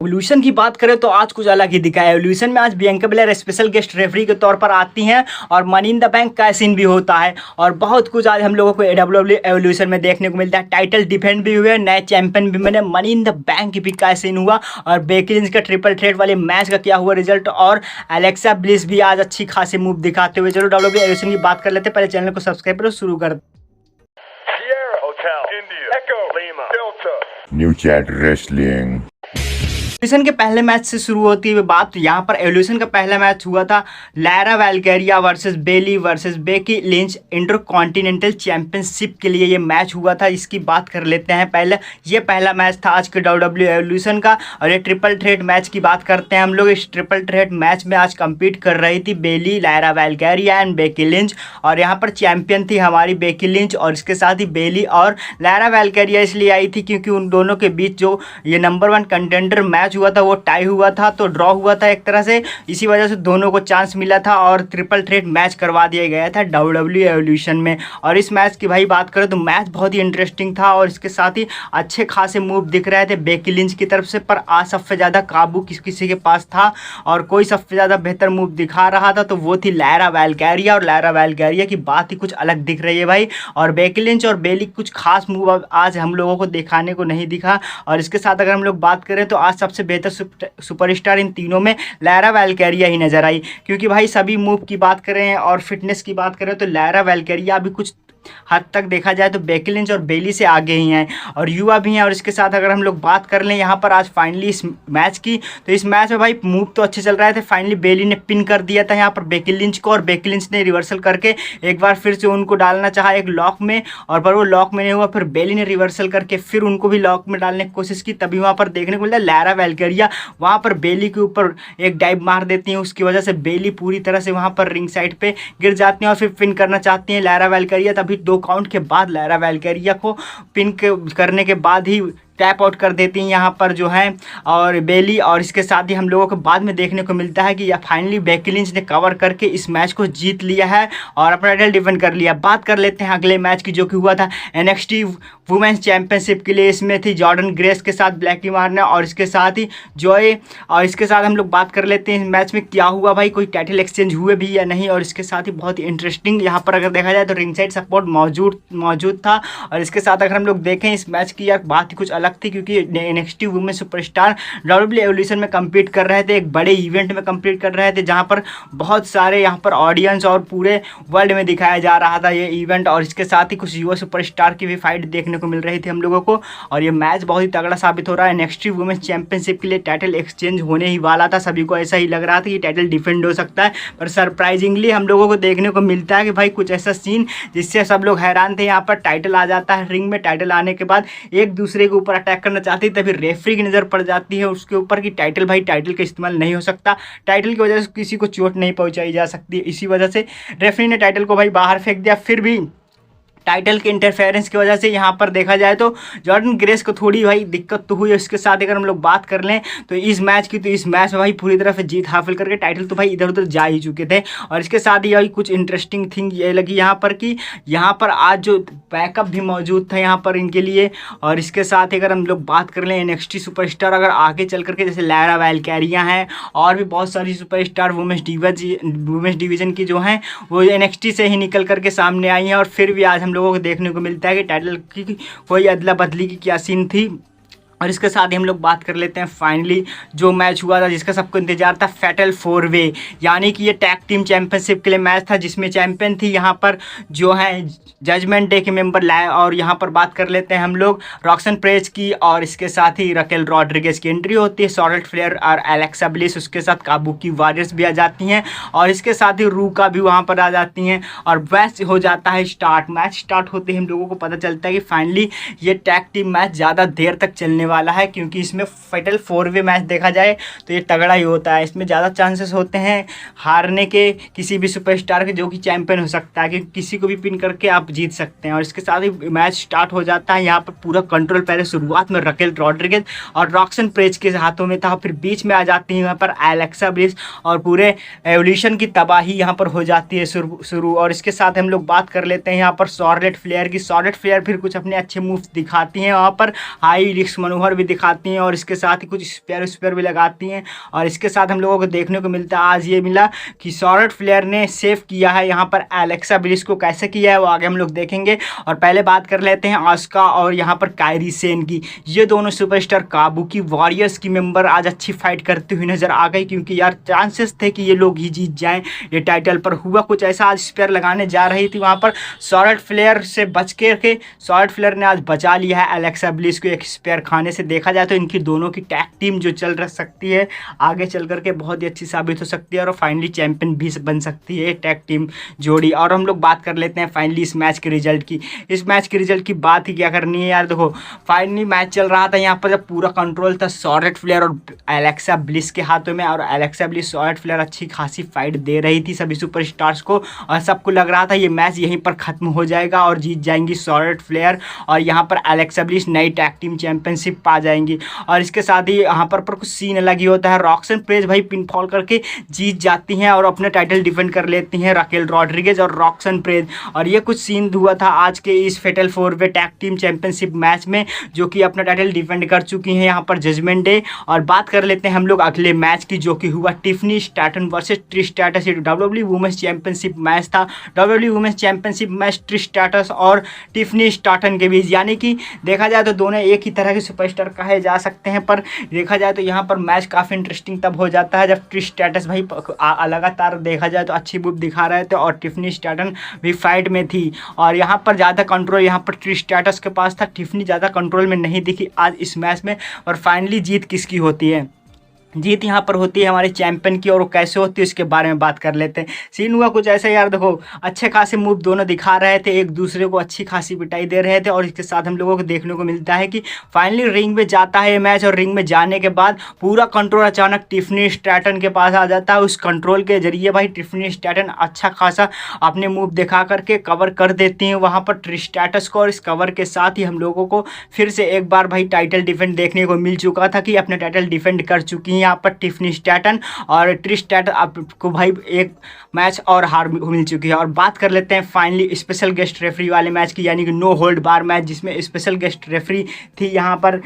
Evolution की बात करें तो आज कुछ अलग ही दिखा है। एवोल्यूशन में आज Bianca baler special guest referee के तौर पर आती हैं और मनी इन द बैंक का सीन भी होता है और बहुत कुछ आज हम लोगों को AWW एवोल्यूशन में देखने को मिलता है। टाइटल डिफेंड भी हुए, नए चैंपियन भी बने, मनी इन द बैंक भी का सीन हुआ और बेकी लिंच का ट्रिपल थ्रेट वाले मैच का क्या हुआ रिजल्ट और एलेक्सा ब्लिस भी आज अच्छी खासी मूव दिखाते हुए। चलो WWE एवोल्यूशन की बात कर लेते हैं। पहले चैनल को सब्सक्राइब करो, शुरू कर। New Chat Wrestling। एवोल्यूशन के पहले मैच से शुरू होती हुई बात, यहाँ पर एवोल्यूशन का पहला मैच हुआ था Lyra Valkyria versus Bayley versus Becky Lynch intercontinental championship के लिए ये मैच हुआ था। इसकी बात कर लेते हैं। पहले ये पहला मैच था आज के WWE एवोल्यूशन का और ये ट्रिपल थ्रेट मैच की बात करते हैं हम लोग। इस ट्रिपल थ्रेट मैच में आज कम्पीट कर रही थी बेली, लायरा वैल्केरिया एंड बेकी लिंच और यहाँ पर चैंपियन थी हमारी बेकी लिंच और इसके साथ ही बेली और लायरा वैल्केरिया इसलिए आई थी क्योंकि उन दोनों के बीच जो ये नंबर 1 कंटेंडर मैच हुआ था वो टाई हुआ था, तो ड्रॉ हुआ था एक तरह से। इसी वजह से दोनों को चांस मिला था और ट्रिपल थ्रेट मैच करवा दिया गया था WWE एवोल्यूशन में। और इस मैच की भाई बात करें तो मैच बहुत ही इंटरेस्टिंग था और इसके साथ ही अच्छे खासे मूव दिख रहे थे बेकी लिंच की तरफ से, पर आज सबसे ज़्यादा काबू किसी के पास था और कोई सबसे ज़्यादा बेहतर मूव दिखा रहा था तो वो थी लायरा वैल्केरिया। और लायरा वैल्केरिया की बात ही कुछ अलग दिख रही है भाई और बेकी लिंच और बेली कुछ खास मूव अब आज हम लोगों को दिखाने को नहीं दिखा। और इसके साथ अगर हम लोग बात करें तो आज सबसे बेहतर सुपरस्टार इन तीनों में लायरा वैल्केरिया ही नजर आई, क्योंकि भाई सभी मूव की बात करें और फिटनेस की बात करें तो लायरा वैल्केरिया अभी कुछ हद तक देखा जाए तो बेकी लिंच और बेली से आगे ही हैं और युवा भी हैं। और इसके साथ अगर हम लोग बात कर लें यहाँ पर आज फाइनली इस मैच की, तो इस मैच में भाई मूव तो अच्छे चल रहे थे। फाइनली बेली ने पिन कर दिया था यहाँ पर बेकी लिंच को और बेकी लिंच ने रिवर्सल करके एक बार फिर से उनको डालना चाहा एक लॉक में और पर वो लॉक में नहीं हुआ। फिर बेली ने रिवर्सल करके फिर उनको भी लॉक में डालने की कोशिश की, तभी वहाँ पर देखने को मिलता है लायरा वैल्केरिया वहाँ पर बेली के ऊपर एक डाइव मार देती हैं। उसकी वजह से बेली पूरी तरह से वहाँ पर रिंग साइड पर गिर जाती हैं और फिर पिन करना चाहती हैं लायरा वैल्केरिया। तभी 2 काउंट के बाद लायरा वैल्केरिया को पिन करने के बाद ही टैप आउट कर देती हैं यहाँ पर जो है और बेली। और इसके साथ ही हम लोगों को बाद में देखने को मिलता है कि फाइनली बेकी लिंच ने कवर करके इस मैच को जीत लिया है और अपना टाइटल डिफेंड कर लिया। बात कर लेते हैं अगले मैच की जो कि हुआ था NXT वुमेन्स चैंपियनशिप के लिए। इसमें थी जॉर्डन ग्रेस के साथ ब्लैकी मारना और इसके साथ ही जॉय। और इसके साथ हम लोग बात कर लेते हैं इस मैच में क्या हुआ भाई, कोई टाइटल एक्सचेंज हुए भी या नहीं। और इसके साथ ही बहुत ही इंटरेस्टिंग यहाँ पर अगर देखा जाए तो रिंग साइड सपोर्ट मौजूद था। और इसके साथ अगर हम लोग देखें इस मैच की यार बात ही कुछ अलग थी, क्योंकि NXT women superstar WWE evolution में कम्पीट कर रहे थे, एक बड़े इवेंट में कम्पीट कर रहे थे जहां पर बहुत सारे यहाँ पर ऑडियंस और पूरे वर्ल्ड में दिखाया जा रहा था ये इवेंट। और इसके साथ ही कुछ युवा सुपरस्टार की भी फाइट देखने को मिल रही थी हम लोगों को और ये मैच बहुत ही तगड़ा साबित हो रहा है। NXT वुमेन चैंपियनशिप के लिए टाइटल एक्सचेंज होने ही वाला था, सभी को ऐसा ही लग रहा था कि टाइटल डिफेंड हो सकता है, पर सरप्राइजिंगली हम लोगों को देखने को मिलता है कि भाई कुछ ऐसा सीन जिससे सब लोग हैरान थे। यहाँ पर टाइटल आ जाता है रिंग में, टाइटल आने के बाद एक दूसरे के ऊपर अटैक करना चाहती है, तभी रेफरी की नज़र पड़ जाती है उसके ऊपर कि टाइटल का इस्तेमाल नहीं हो सकता, टाइटल की वजह से किसी को चोट नहीं पहुंचाई जा सकती। इसी वजह से रेफरी ने टाइटल को भाई बाहर फेंक दिया। फिर भी टाइटल के इंटरफेरेंस की वजह से यहाँ पर देखा जाए तो जॉर्डन ग्रेस को थोड़ी भाई दिक्कत तो हुई। उसके साथ अगर हम लोग बात कर लें तो इस मैच की, तो इस मैच में भाई पूरी तरह से जीत हासिल करके टाइटल तो भाई इधर उधर जा ही चुके थे। और इसके साथ ही भाई कुछ इंटरेस्टिंग थिंग ये लगी यहाँ पर कि यहाँ पर आज जो बैकअप भी मौजूद था यहाँ पर इनके लिए। और इसके साथ अगर हम लोग बात कर लें NXT सुपरस्टार अगर आगे चल करके जैसे लायरा वैल्केरिया हैं और भी बहुत सारी सुपरस्टार वुमेन्स डिवीज़न की जो हैं वो NXT से ही निकल करके सामने आई हैं। और फिर भी आज हम लोगों को देखने को मिलता है कि टाइटल की कोई अदला बदली की क्या सीन थी। और इसके साथ ही हम लोग बात कर लेते हैं फाइनली जो मैच हुआ था जिसका सबको इंतजार था, फैटल 4 वे, यानी कि ये टैग टीम चैंपियनशिप के लिए मैच था जिसमें चैंपियन थी यहाँ पर जो है जजमेंट डे के मेंबर लाए। और यहाँ पर बात कर लेते हैं हम लोग रॉक्सन प्रेज की और इसके साथ ही रकेल रॉड्रिगेज की एंट्री होती है, शॉर्लेट फ्लेयर और एलेक्सा ब्लिस, उसके साथ काबुकी वॉरियर्स भी आ जाती हैं और इसके साथ ही रूका भी वहाँ पर आ जाती हैं और मैच हो जाता है स्टार्ट। मैच स्टार्ट होते ही हम लोगों को पता चलता है कि फाइनली ये टैग टीम मैच ज़्यादा देर तक चलने वाला है, क्योंकि इसमें फैटल 4 वे मैच देखा जाए तो ये तगड़ा ही होता है। इसमें ज़्यादा चांसेस होते हैं हारने के किसी भी सुपरस्टार के जो कि चैंपियन हो सकता है, क्योंकि किसी को भी पिन करके आप जीत सकते हैं। और इसके साथ ही मैच स्टार्ट हो जाता है। यहाँ पर पूरा कंट्रोल पहले शुरुआत में रकेल रॉड्रिगेज और रॉक्सन प्रेज के हाथों में था, फिर बीच में आ जाती है यहाँ पर एलेक्सा ब्लिस और पूरे एवोल्यूशन की तबाही यहाँ पर हो जाती है शुरू। और इसके साथ हम लोग बात कर लेते हैं यहाँ पर शॉर्लेट फ्लेयर की। शॉर्लेट फ्लेयर फिर कुछ अपने अच्छे मूव्स दिखाती हैं वहाँ पर, हाई रिस्क मनोहर भी दिखाती हैं और इसके साथ ही कुछ स्पेयर भी लगाती हैं। और इसके साथ हम लोगों को देखने को मिलता है आज ये मिला कि शॉर्ट फ्लेयर ने सेव किया है यहाँ पर एलेक्सा ब्लिस को। कैसे किया है वो आगे हम लोग देखेंगे। और पहले बात कर लेते हैं आस्का और यहाँ पर कायरी सेन की। ये दोनों सुपरस्टार काबुकी वॉरियर्स की मेंबर आज अच्छी फाइट करती हुई नजर आ गई, क्योंकि यार चांसेस थे कि ये लोग ही जीत जाएं ये टाइटल। पर हुआ कुछ ऐसा, आज स्पेयर लगाने जा रही थी वहाँ पर शॉर्ट फ्लेयर से बच के शॉर्ट फ्लेयर ने आज बचा लिया है एलेक्सा ब्लिस को एक स्पेयर खाने से। देखा जाए तो इनकी दोनों की टैग टीम जो चल रह सकती है आगे चल करके बहुत ही अच्छी साबित हो सकती है और फाइनली चैंपियन भी बन सकती है टैग टीम जोड़ी। और हम लोग बात कर लेते हैं फाइनली इस मैच के रिजल्ट की। इस मैच के रिजल्ट की बात ही क्या करनी है यार। देखो फाइनली मैच चल रहा था यहाँ पर जब पूरा कंट्रोल था शॉर्ट फ्लेयर और एलेक्सा ब्लिस के हाथों में, और एलेक्सा ब्लिस शॉर्ट फ्लेयर अच्छी खासी फाइट दे रही थी सभी सुपरस्टार्स को, और सबको लग रहा था ये मैच यहीं पर खत्म हो जाएगा और जीत जाएंगी शॉर्ट फ्लेयर और यहाँ पर एलेक्सा ब्लिस नई टैग टीम चैंपियनशिप पा जाएंगी। और इसके साथ ही यहाँ पर कुछ सीन अलग ही होता है। रॉक्सन प्रेज भाई पिनफॉल करके जीत जाती हैं और अपने टाइटल डिफेंड कर लेती हैं राकेल रॉड्रिगेज और रॉक्सन प्रेज। और ये कुछ सीन हुआ था आज के इस फेटल 4-वे टैग टीम चैंपियनशिप मैच में, जो कि अपना टाइटल डिफेंड कर चुकी हैं यहाँ पर जजमेंट डे। और बात कर लेते हैं हम लोग अगले मैच की, जो कि हुआ Tiffany Stratton versus Trish Stratus. WWE women's championship match था। WWE women's championship match Trish Stratus और टिफनी स्टैटन के बीच, यानी कि देखा जाए तो दोनों एक ही तरह के सुपरस्टार कहे जा सकते हैं। पर देखा जाए तो यहाँ पर मैच काफ़ी इंटरेस्टिंग तब हो जाता है जब ट्रिश स्ट्रैटस भाई लगातार देखा जाए तो अच्छी बुक दिखा रहे थे और टिफनी स्टैटन भी फाइट में थी। और यहाँ पर ज़्यादा कंट्रोल यहाँ पर ट्रिश स्ट्रैटस के पास था, टिफनी ज़्यादा कंट्रोल में नहीं दिखी आज इस मैच में। और फाइनली जीत किसकी होती है? जीत यहाँ पर होती है हमारे चैंपियन की। और वो कैसे होती है उसके बारे में बात कर लेते हैं। सीन हुआ कुछ ऐसा यार, देखो अच्छे खासे मूव दोनों दिखा रहे थे, एक दूसरे को अच्छी खासी पिटाई दे रहे थे। और इसके साथ हम लोगों को देखने को मिलता है कि फाइनली रिंग में जाता है ये मैच, और रिंग में जाने के बाद पूरा कंट्रोल अचानक टिफनी स्टैटन के पास आ जाता है। उस कंट्रोल के जरिए भाई टिफनी स्टैटन अच्छा खासा अपने मूव दिखा करके कवर कर देती हैं वहाँ पर ट्रिश स्ट्रैटस को। और इस कवर के साथ ही हम लोगों को फिर से एक बार भाई टाइटल डिफेंड देखने को मिल चुका था कि अपने टाइटल डिफेंड कर चुकी हैं यहाँ पर टिफनी स्टैटन। और ट्रिश स्टैटन आपको भाई एक मैच और हार मिल चुकी है। और बात कर लेते हैं फाइनली स्पेशल गेस्ट रेफरी वाले मैच की, यानी कि नो होल्ड बार मैच, जिसमें स्पेशल गेस्ट रेफरी थी यहाँ पर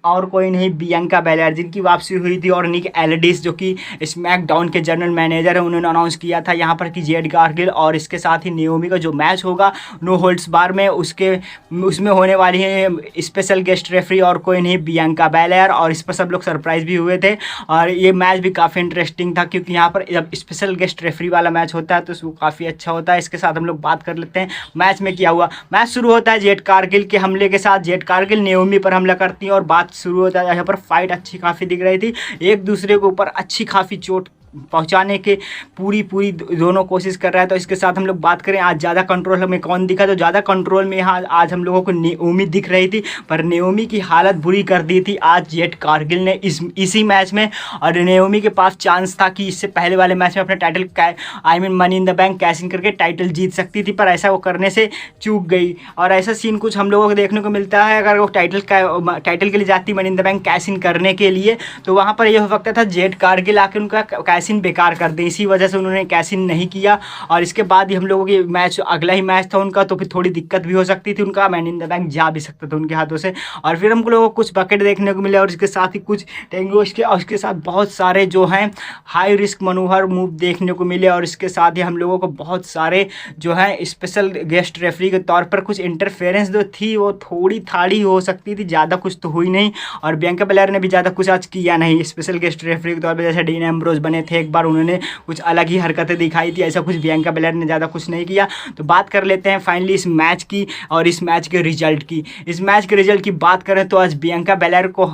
और कोई नहीं बियांका बेलेयर, जिनकी वापसी हुई थी, और निक एल्डिस जो कि स्मैकडाउन के जनरल मैनेजर है, उन्होंने अनाउंस किया था यहाँ पर कि जेड कारगिल और इसके साथ ही नियोमी का जो मैच होगा नो होल्ड्स बार में उसमें होने वाली है स्पेशल गेस्ट रेफरी और कोई नहीं बियांका बेलेयर। और इस पर सब लोग सरप्राइज भी हुए थे। और ये मैच भी काफ़ी इंटरेस्टिंग था, क्योंकि यहाँ पर जब स्पेशल गेस्ट रेफरी वाला मैच होता है तो वो काफ़ी अच्छा होता है। इसके साथ हम लोग बात कर लेते हैं मैच में क्या हुआ। मैच शुरू होता है जेड कारगिल के हमले के साथ। जेड कारगिल नियोमी पर हमला करती है और बात शुरू होता है। यहाँ पर फाइट अच्छी काफ़ी दिख रही थी, एक दूसरे के ऊपर अच्छी काफ़ी चोट पहुंचाने के पूरी दोनों कोशिश कर रहा है। तो इसके साथ हम लोग बात करें आज ज़्यादा कंट्रोल हमें कौन दिखा, तो ज़्यादा कंट्रोल में यहाँ आज हम लोगों को नियोमी दिख रही थी। पर नियोमी की हालत बुरी कर दी थी आज जेड कारगिल ने इसी मैच में। और नियोमी के पास चांस था कि इससे पहले वाले मैच में अपना title money in the bank cash in करके टाइटल जीत सकती थी, पर ऐसा वो करने से चूक गई। और ऐसा सीन कुछ हम लोगों को देखने को मिलता है, अगर वो टाइटल के लिए जाती money in the bank cash in करने के लिए, तो वहाँ पर यह हो सकता था जेड कारगिल आके उनका कैश इन बेकार कर दे। इसी वजह से उन्होंने कैश इन नहीं किया। और इसके बाद ही हम लोगों की मैच अगला ही मैच था उनका, तो फिर थोड़ी दिक्कत भी हो सकती थी, उनका मनी इन द बैंक जा भी सकता था उनके हाथों से। और फिर हम लोगों को कुछ बकेट देखने को मिले और इसके साथ ही कुछ टेंगो उसके साथ बहुत सारे जो हैं हाई रिस्क मनोहर मूव देखने को मिले। और इसके साथ ही हम लोगों को बहुत सारे जो है स्पेशल गेस्ट रेफरी के तौर पर कुछ इंटरफेरेंस जो थी वो थोड़ी थाड़ी हो सकती थी, ज़्यादा कुछ तो हुई नहीं। और बियांका बेलेयर ने भी ज़्यादा कुछ आज किया नहीं स्पेशल गेस्ट रेफरी के तौर पर, जैसे डीन एम्ब्रोज बने थे एक बार, उन्होंने कुछ अलग ही हरकतें दिखाई थी, ऐसा कुछ बियांका बेलेयर ने ज़्यादा कुछ नहीं किया। तो बात कर लेते हैं फाइनली इस मैच की और इस मैच के रिजल्ट की। इस मैच के रिजल्ट की बात करें तो आज बियांका बेलेयर को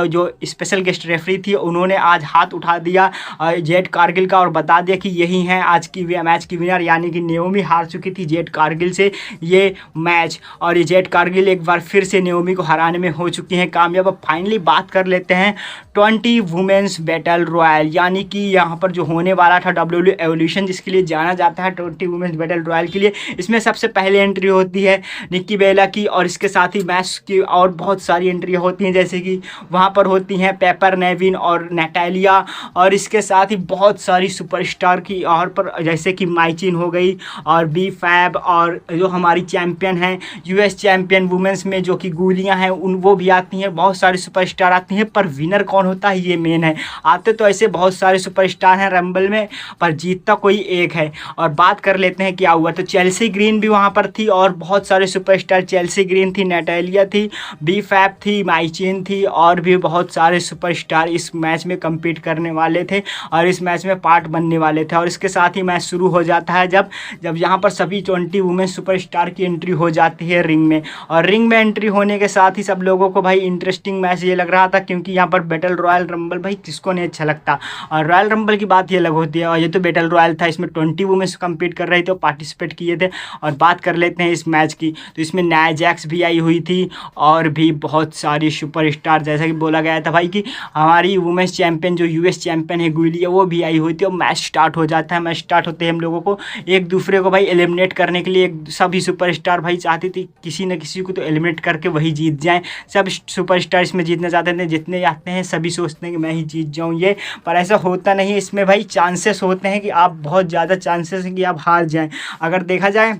जो स्पेशल गेस्ट रेफरी थी उन्होंने आज हाथ उठा दिया जेड कारगिल का और बता दिया कि यही हैं आज की मैच की विनर, यानी कि नियोमी हार चुकी थी जेड कारगिल से ये मैच। और ये जेड कारगिल एक बार फिर से नियोमी को हराने में हो चुकी हैं कामयाब। अब फाइनली बात कर लेते हैं 20 वुमेन्स बैटल रॉयल, यानी कि यहाँ पर जो होने वाला था WWE एवोल्यूशन, जिसके लिए जाना जाता है 20 वुमेन्स बैटल रॉयल के लिए, इसमें सबसे पहले एंट्री होती है निक्की बेला की, और इसके साथ ही मैच की और बहुत सारी एंट्री होती हैं, जैसे कि वहाँ पर होती हैं पेपर नेविन और नैटालिया, और इसके साथ ही बहुत सारी सुपरस्टार की और पर जैसे कि माइचिन हो गई और बी फैब, और जो हमारी चैम्पियन हैं यूएस चैम्पियन वुमेंस में जो कि गोलियां हैं उन वो भी आती हैं, बहुत सारी सुपरस्टार आती हैं। पर विनर कौन होता है ये मेन है। आते तो ऐसे बहुत सारे सुपरस्टार हैं रंबल में, पर जीतता कोई एक है। और बात कर लेते हैं क्या हुआ। तो चेल्सी ग्रीन भी वहाँ पर थी और बहुत सारे सुपरस्टार, चेल्सी ग्रीन थी, नैटालिया थी, बी फैब थी, माइचिन थी, और भी बहुत सारे सुपरस्टार इस मैच में कम्पीट करने वाले थे और इस मैच में पार्ट बनने वाले थे। और इसके साथ ही मैच शुरू हो जाता है जब यहाँ पर सभी 20 वुमेन सुपरस्टार की एंट्री हो जाती है रिंग में। और रिंग में एंट्री होने के साथ ही सब लोगों को भाई इंटरेस्टिंग मैच ये लग रहा था, क्योंकि यहाँ पर बैटल रॉयल रंबल भाई किसको नहीं अच्छा लगता। और रॉयल रंबल की बात ये अलग होती है, और ये तो बैटल रॉयल था, इसमें 20 वुमेन कम्पीट कर रहे थे, पार्टिसिपेट किए थे। और बात कर लेते हैं इस मैच की, तो इसमें नाया जैक्स भी आई हुई थी और भी बहुत सारी सुपरस्टार, जैसा कि बोला गया था भाई कि हमारी वुमेन्स चैंपियन जो यूएस चैंपियन है गुलिया, वो भी आई हुई थी। और मैच स्टार्ट हो जाता है। मैच स्टार्ट होते ही हम लोगों को एक दूसरे को भाई एलिमिनेट करने के लिए सभी सुपरस्टार भाई चाहती थी किसी न किसी को तो एलिमिनेट करके वही जीत जाएं। सब सुपरस्टार इसमें जीतना चाहते थे, जितने जाते हैं सभी सोचते हैं कि मैं ही जीत जाऊं ये, पर ऐसा होता नहीं है। इसमें भाई चांसेस होते हैं कि आप बहुत ज़्यादा चांसेस हैं कि आप हार जाएं। अगर देखा जाए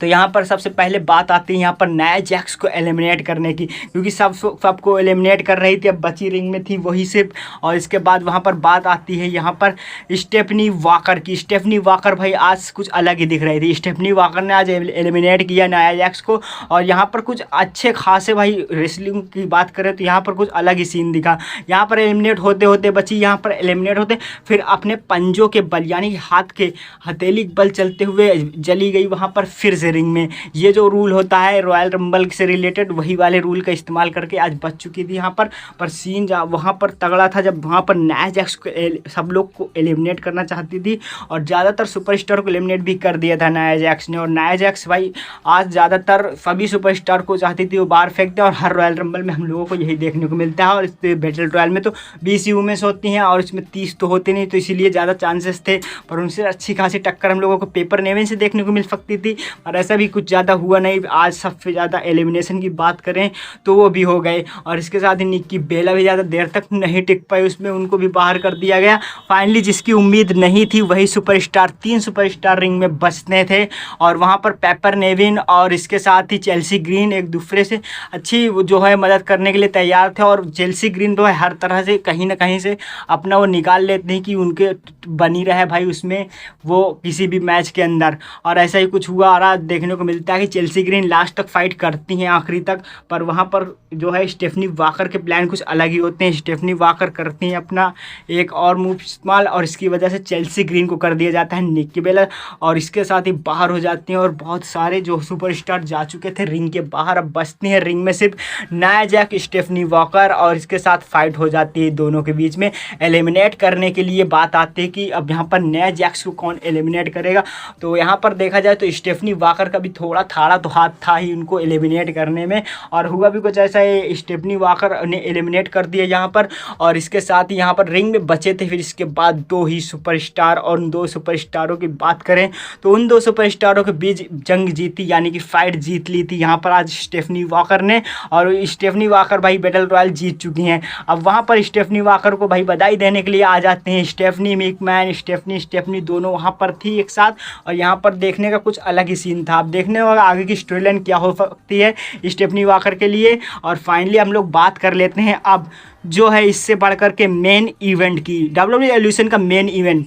तो यहाँ पर सबसे पहले बात आती है यहाँ पर नाया जैक्स को एलिमिनेट करने की, क्योंकि सबको एलिमिनेट कर रही थी, अब बची रिंग में थी वही सिर्फ। और इसके बाद वहाँ पर बात आती है यहाँ पर स्टेफनी वाकर की। स्टेफनी वाकर भाई आज कुछ अलग ही दिख रही थी। स्टेफनी वाकर ने आज एलिमिनेट किया नाया जैक्स को, और यहाँ पर कुछ अच्छे खासे भाई रेसलिंग की बात करें तो यहाँ पर कुछ अलग ही सीन दिखा। यहाँ पर एलिमिनेट होते होते बची, यहाँ पर एलिमिनेट होते फिर अपने पंजों के बल यानी हाथ के हथेली बल चलते हुए जली गई वहाँ पर फिर रिंग में। ये जो रूल होता है रॉयल रंबल से रिलेटेड, वही वाले रूल का इस्तेमाल करके आज बच चुकी थी यहाँ पर सीन वहाँ पर तगड़ा था, जब वहाँ पर नाया जैक्स को सब लोग को एलिमिनेट करना चाहती थी और ज़्यादातर सुपरस्टार को एलिमिनेट भी कर दिया था नाया जैक्स ने। और नाया जैक्स भाई आज ज़्यादातर सभी सुपरस्टार को चाहती थी वो बाहर फेंक दे, और हर रॉयल रंबल में हम लोगों को यही देखने को मिलता है। और इस बैटल रॉयल में तो 20 वुमेन्स होती हैं और इसमें 30 तो होते नहीं, तो इसीलिए ज़्यादा चांसेस थे, पर उनसे अच्छी खासी टक्कर हम लोगों को पेपर नेविन से देखने को मिल सकती थी। और ऐसा भी कुछ ज़्यादा हुआ नहीं। आज सबसे ज़्यादा एलिमिनेशन की बात करें तो वो भी हो गए, और इसके साथ ही निक्की बेला भी ज़्यादा देर तक नहीं टिक पाई, उसमें उनको भी बाहर कर दिया गया। फाइनली जिसकी उम्मीद नहीं थी वही सुपरस्टार, 3 सुपरस्टार रिंग में बचने थे, और वहाँ पर पेपर नेविन और इसके साथ ही चेल्सी ग्रीन एक दूसरे से अच्छी जो है मदद करने के लिए तैयार थे। और चेल्सी ग्रीन तो है हर तरह से कहीं ना कहीं से अपना वो निकाल लेते हैं कि उनके बनी रहे भाई उसमें वो किसी भी मैच के अंदर। और ऐसा ही कुछ हुआ और देखने को मिलता है कि चेल्सी ग्रीन लास्ट तक फाइट करती हैं आखिरी तक, पर वहाँ पर जो है स्टेफनी वाकर के प्लान कुछ अलग ही होते हैं। स्टेफनी वाकर करती हैं अपना एक और मूव इस्तेमाल, और इसकी वजह से चेल्सी ग्रीन को कर दिया जाता है निक्की बेला, और इसके साथ ही बाहर हो जाती हैं। और बहुत सारे जो सुपरस्टार जा चुके थे रिंग के बाहर, अब बचती हैं रिंग में सिर्फ नाया जैक, स्टेफनी वाकर, और इसके साथ फाइट हो जाती है दोनों के बीच में। एलिमिनेट करने के लिए बात आती है कि अब यहाँ पर नाया जैक्स को कौन एलिमिनेट करेगा। तो यहाँ पर देखा जाए तो स्टेफनी वाकर का भी थोड़ा थाड़ा तो हाथ था ही उनको एलिमिनेट करने में, और हुआ भी कुछ ऐसा है, स्टेफनी वाकर ने एलिमिनेट कर दिया यहाँ पर। और इसके साथ ही यहाँ पर रिंग में बचे थे फिर इसके बाद 2 ही सुपरस्टार, और उन 2 सुपरस्टारों की बात करें तो उन 2 सुपरस्टारों के बीच जंग जीती, यानी कि फाइट जीत ली थी यहाँ पर आज स्टेफनी वाकर ने। और स्टेफनी वाकर भाई बैटल रॉयल जीत चुकी हैं। अब वहाँ पर स्टेफनी वाकर को भाई बधाई देने के लिए आ जाते हैं स्टेफनी मैकमैन, स्टेफनी दोनों वहाँ पर थी एक साथ, और यहाँ पर देखने का कुछ अलग ही सीन था। अब देखने वाला आगे की स्टोरी लाइन क्या हो सकती है स्टेफनी वाकर के लिए। और फाइनली हम लोग बात कर लेते हैं अब जो है इससे बढ़कर के मेन इवेंट की। WWE एवोल्यूशन का मेन इवेंट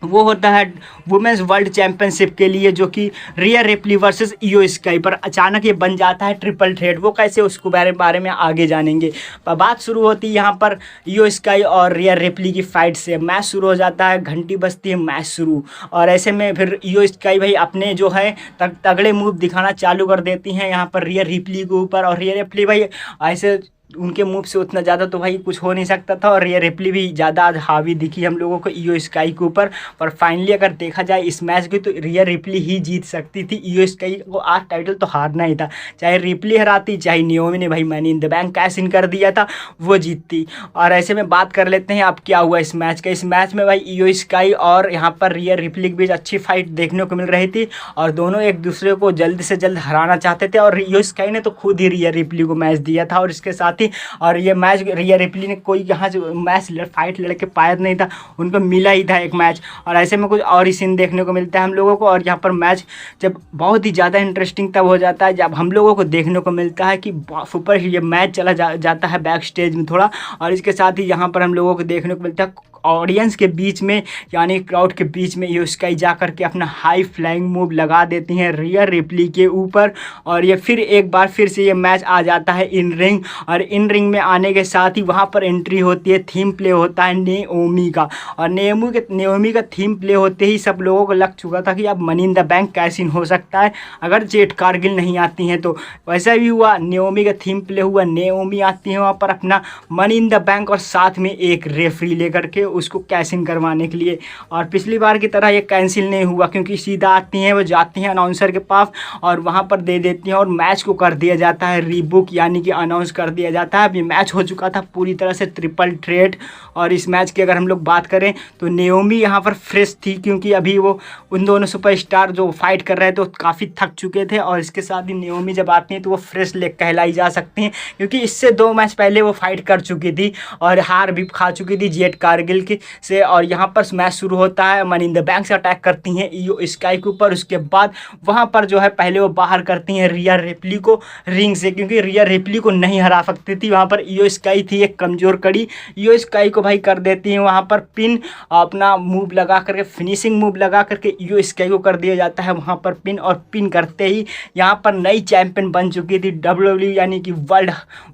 वो होता है वुमेन्स वर्ल्ड चैंपियनशिप के लिए, जो कि रिया रिप्ली वर्सेस इयो स्काई पर अचानक ये बन जाता है ट्रिपल थ्रेट। वो कैसे उसको बारे में आगे जानेंगे। पर बात शुरू होती है यहाँ पर इयो स्काई और रिया रिप्ली की फाइट से। मैच शुरू हो जाता है, घंटी बजती है, मैच शुरू। और ऐसे में फिर इयो स्काई भाई अपने जो है तगड़े मूव दिखाना चालू कर देती हैं यहाँ पर रिया रिप्ली के ऊपर। और रिया रिप्ली भाई ऐसे उनके मूव से उतना ज़्यादा तो भाई कुछ हो नहीं सकता था, और रिया रिप्ली भी ज़्यादा आज हावी दिखी हम लोगों को इयो स्काई के ऊपर। पर फाइनली अगर देखा जाए इस मैच की तो रिया रिप्ली ही जीत सकती थी, इयो स्काई को आज टाइटल तो हारना ही था। चाहे रिप्ली हराती चाहे नियोमी ने भाई money in the bank cash in कर दिया था, वो जीतती। और ऐसे में बात कर लेते हैं अब क्या हुआ इस मैच का। इस मैच में भाई इयो स्काई और यहाँ पर रिया रिप्ली के बीच अच्छी फाइट देखने को मिल रही थी, और दोनों एक दूसरे को जल्द से जल्द हराना चाहते थे। और इयो स्काई ने तो खुद ही रिया रिप्ली को मैच दिया था, और इसके साथ ही और ये मैच रिया रिप्ली ने कोई यहाँ से मैच फाइट लड़के पाया नहीं था, उनको मिला ही था एक मैच। और ऐसे में कुछ और ही सीन देखने को मिलता है हम लोगों को। और यहाँ पर मैच जब बहुत ही ज़्यादा इंटरेस्टिंग तब हो जाता है जब हम लोगों को देखने को मिलता है कि सुपर ये मैच चला जाता है बैक स्टेज में थोड़ा। और इसके साथ ही यहाँ पर हम लोगों को देखने को मिलता है ऑडियंस के बीच में, यानी क्राउड के बीच में ये स्काई जा करके अपना हाई फ्लाइंग मूव लगा देती हैं रिया रिप्ली के ऊपर। और ये फिर एक बार फिर से ये मैच आ जाता है इन रिंग, और इन रिंग में आने के साथ ही वहाँ पर एंट्री होती है, थीम प्ले होता है नेओमी का। और नेओमी का थीम प्ले होते ही सब लोगों को लग चुका था कि अब money in the bank cash in हो सकता है अगर जेट कारगिल नहीं आती हैं तो। वैसा भी हुआ, नेओमी का थीम प्ले हुआ, नेओमी आती है वहाँ पर अपना मनी इन द बैंक और साथ में एक रेफरी लेकर के उसको कैश इन करवाने के लिए। और पिछली बार की तरह ये कैंसिल नहीं हुआ, क्योंकि सीधा आती हैं, वो जाती हैं अनाउंसर के पास और वहाँ पर दे देती हैं और मैच को कर दिया जाता है रीबुक, यानी कि अनाउंस कर दिया जाता है। अब ये मैच हो चुका था पूरी तरह से ट्रिपल थ्रेट। और इस मैच की अगर हम लोग बात करें तो नेओमी यहाँ पर फ्रेश थी, क्योंकि अभी वो उन दोनों सुपरस्टार जो फाइट कर रहे थे वो काफ़ी थक चुके थे। और इसके साथ ही नेओमी जब आती हैं तो वो फ्रेश लेग कहलाई जा सकती हैं, क्योंकि इससे 2 मैच पहले वो फाइट कर चुकी थी और हार भी खा चुकी थी जेट कारगिल की से। और यहाँ पर मैच शुरू होता है, मनी इन द बैंक से अटैक करती हैं इयो स्काई के ऊपर। उसके बाद वहाँ पर जो है पहले वो बाहर करती हैं रिया रिप्ली को रिंग से, क्योंकि रिया रिप्ली को नहीं हरा सकती थी। वहाँ पर इयो स्काई थी एक कमज़ोर कड़ी, इयो स्काई को भाई कर देती हैं वहाँ पर पिन, अपना मूव लगा करके फिनिशिंग मूव लगा करके इयो स्काई को कर दिया जाता है वहाँ पर पिन। और पिन करते ही यहाँ पर नई चैंपियन बन चुकी थी WWE, यानी कि वर्ल्ड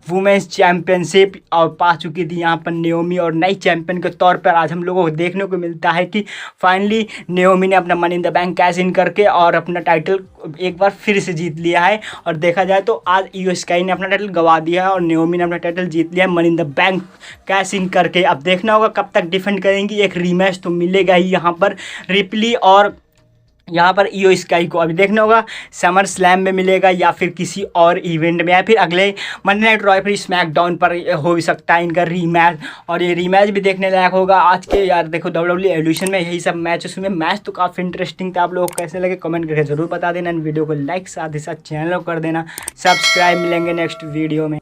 वुमेन्स चैम्पियनशिप, और पा चुकी थी यहाँ पर नेओमी। और नई चैंपियन के तौर पर आज हम लोगों को देखने को मिलता है कि फाइनली नेओमी ने अपना money in the bank cash in करके और अपना टाइटल एक बार फिर से जीत लिया है। और देखा जाए तो आज इयो स्काई ने अपना टाइटल गवा दिया है और नेओमी ने अपना टाइटल जीत लिया है money in the bank cash in करके। अब देखना होगा कब तक डिफेंड करेंगी, एक रीमैच तो मिलेगा ही यहाँ पर रिप्ली और यहाँ पर इयो स्काई को। अभी देखना होगा समर स्लैम में मिलेगा या फिर किसी और इवेंट में, या फिर अगले मंडे नाइट रॉय पर स्मैकडाउन पर हो सकता है इनका रीमैच। और ये रीमैच भी देखने लायक होगा आज के। यार देखो WWE एवोल्यूशन में यही सब मैचेस हुए, मैच तो काफ़ी इंटरेस्टिंग था। आप लोग कैसे लगे कमेंट करके ज़रूर बता देना। वीडियो को लाइक साथ ही साथ चैनल को कर देना सब्सक्राइब। मिलेंगे नेक्स्ट वीडियो में।